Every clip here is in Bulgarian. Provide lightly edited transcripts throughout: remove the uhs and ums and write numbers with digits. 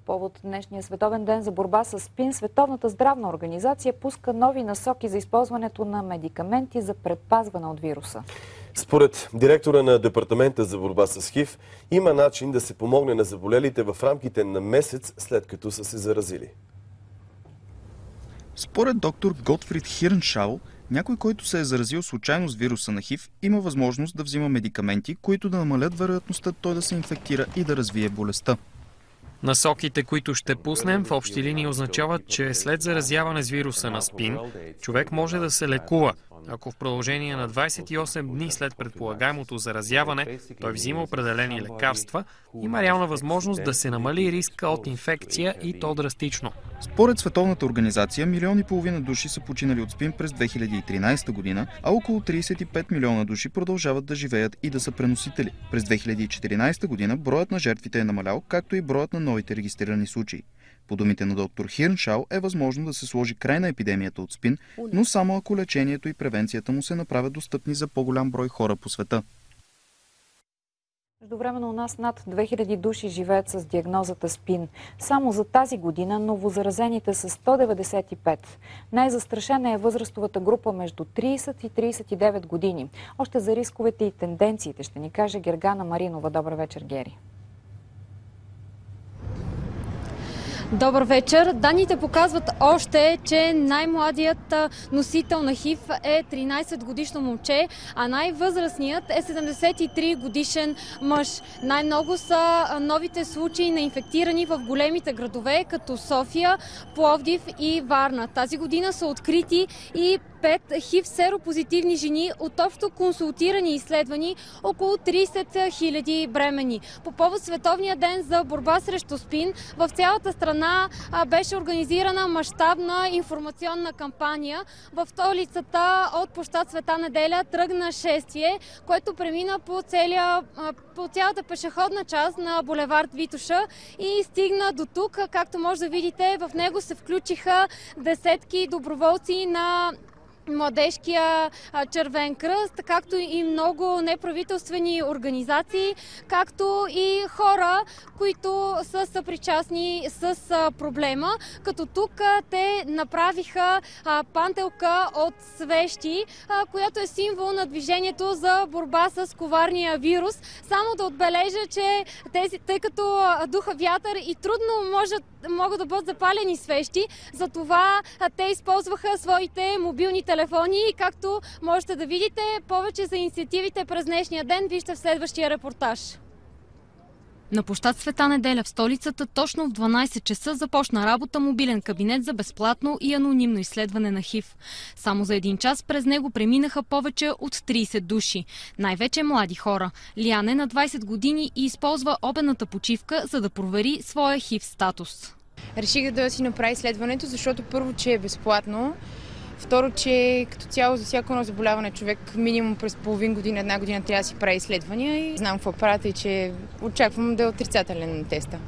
повод днешния световен ден за борба с СПИН, Световната здравна организация пуска нови насоки за използването на медикаменти за предпазване от вируса. Според директора на Департамента за борба с ХИВ, има начин да се помогне на заболелите в рамките на месец след като са се заразили. Според доктор Готфрид Хирншау, някой, който се е заразил случайно с вируса на ХИВ, има възможност да взима медикаменти, които да намалят вероятността той да се инфектира и да развие болестта. Насоките, които ще пуснем, в общи линии означават, че след заразяване с вируса на СПИН, човек може да се лекува, ако в продължение на 28 дни след предполагаемото заразяване той взима определени лекарства, има реална възможност да се намали риска от инфекция и то драстично. Според Световната организация, 1,5 милиона души са починали от СПИН през 2013 година, а около 35 милиона души продължават да живеят и да са преносители. През 2014 година броят на жертвите е намалял, както и броят на новите регистрирани случаи. По думите на доктор Хирншау е възможно да се сложи край на епидемията от СПИН, но само ако лечението и превенцията му се направят достъпни за по-голям брой хора по света. Междувременно у нас над 2000 души живеят с диагнозата СПИН. Само за тази година новозаразените са 195. Най-застрашена е възрастовата група между 30 и 39 години. Още за рисковете и тенденциите ще ни каже Гергана Маринова. Добър вечер, Гери. Добър вечер. Данните показват още, че най-младият носител на ХИВ е 13-годишно момче, а най-възрастният е 73 годишен мъж. Най-много са новите случаи на инфектирани в големите градове, като София, Пловдив и Варна. Тази година са открити и 5 ХИВ серопозитивни жени от общо консултирани и изследвани около 30 000 бремени. По повод Световния ден за борба срещу СПИН в цялата страна беше организирана мащабна информационна кампания. В столицата от площад Света Неделя тръгна шествие, което премина по цялата пешеходна част на булевард Витоша и стигна до тук. Както може да видите, в него се включиха десетки доброволци на Младежкия червен кръст, както и много неправителствени организации, както и хора, които са съпричастни с проблема. Като тук те направиха пантелка от свещи, която е символ на движението за борба с коварния вирус. Само да отбележа, че тъй като духа вятър и трудно могат да бъдат запалени свещи, затова те използваха своите мобилни телефони и както можете да видите, повече за инициативите през днешния ден вижте в следващия репортаж. На площад Света Неделя в столицата точно в 12 часа започна работа мобилен кабинет за безплатно и анонимно изследване на ХИВ. Само за един час през него преминаха повече от 30 души. Най-вече млади хора. Лиан е на 20 години и използва обедната почивка, за да провери своя ХИВ статус. Реших да си направя изследването, защото първо, че е безплатно. Второ, че като цяло за всяко едно заболяване човек минимум през половин година, една година трябва да си прави изследвания и знам какво правят и че очаквам да е отрицателен на теста.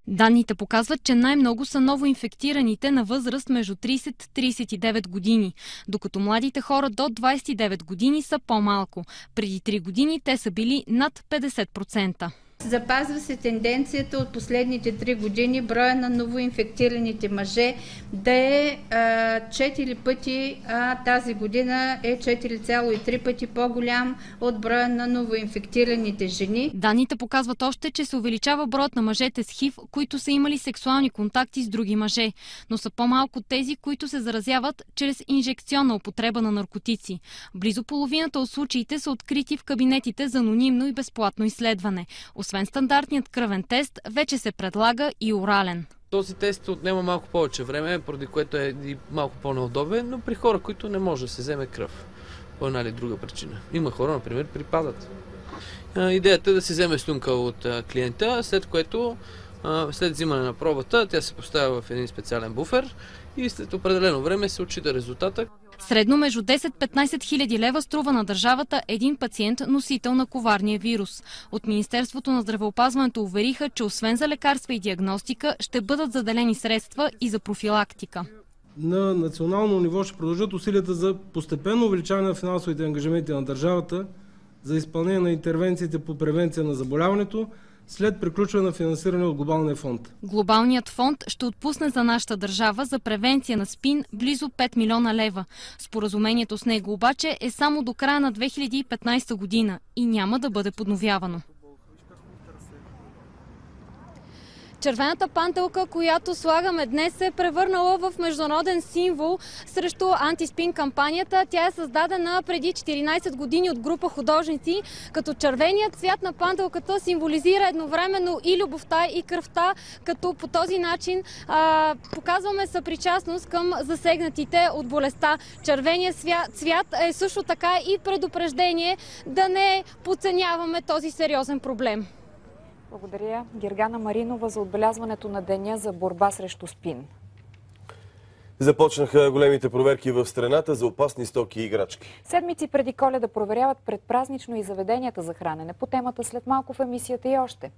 Данните показват, че най-много са новоинфектираните на възраст между 30-39 години, докато младите хора до 29 години са по-малко. Преди 3 години те са били над 50%. Запазва се тенденцията от последните 3 години броя на новоинфектираните мъже да е 4 пъти, а тази година е 4,3 пъти по-голям от броя на новоинфектираните жени. Данните показват още, че се увеличава броят на мъжете с ХИВ, които са имали сексуални контакти с други мъже, но са по-малко тези, които се заразяват чрез инжекционна употреба на наркотици. Близо половината от случаите са открити в кабинетите за анонимно и безплатно изследване. Освен стандартният кръвен тест, вече се предлага и орален. Този тест отнема малко повече време, поради което е и малко по-неудобен, но при хора, които не може да се вземе кръв по една или друга причина. Има хора, например, припадат. Идеята е да се вземе слюнка от клиента, след което след взимане на пробата тя се поставя в един специален буфер и след определено време се отчита резултата. Средно между 10-15 хиляди лева струва на държавата един пациент носител на коварния вирус. От Министерството на здравеопазването увериха, че освен за лекарства и диагностика ще бъдат заделени средства и за профилактика. На национално ниво ще продължат усилията за постепенно увеличаване на финансовите ангажименти на държавата за изпълнение на интервенциите по превенция на заболяването след приключване на финансиране от Глобалния фонд. Глобалният фонд ще отпусне за нашата държава за превенция на СПИН близо 5 милиона лева. Споразумението с него обаче е само до края на 2015 година и няма да бъде подновявано. Червената пантелка, която слагаме днес, се е превърнала в международен символ срещу антиспин кампанията. Тя е създадена преди 14 години от група художници, като червеният цвят на пантелката символизира едновременно и любовта, и кръвта, като по този начин показваме съпричастност към засегнатите от болестта. Червеният цвят е също така и предупреждение да не подценяваме този сериозен проблем. Благодаря, Гергана Маринова, за отбелязването на деня за борба срещу СПИН. Започнаха големите проверки в страната за опасни стоки и играчки. Седмици преди Коледа проверяват предпразнично и заведенията за хранене. По темата след малко в емисията и още.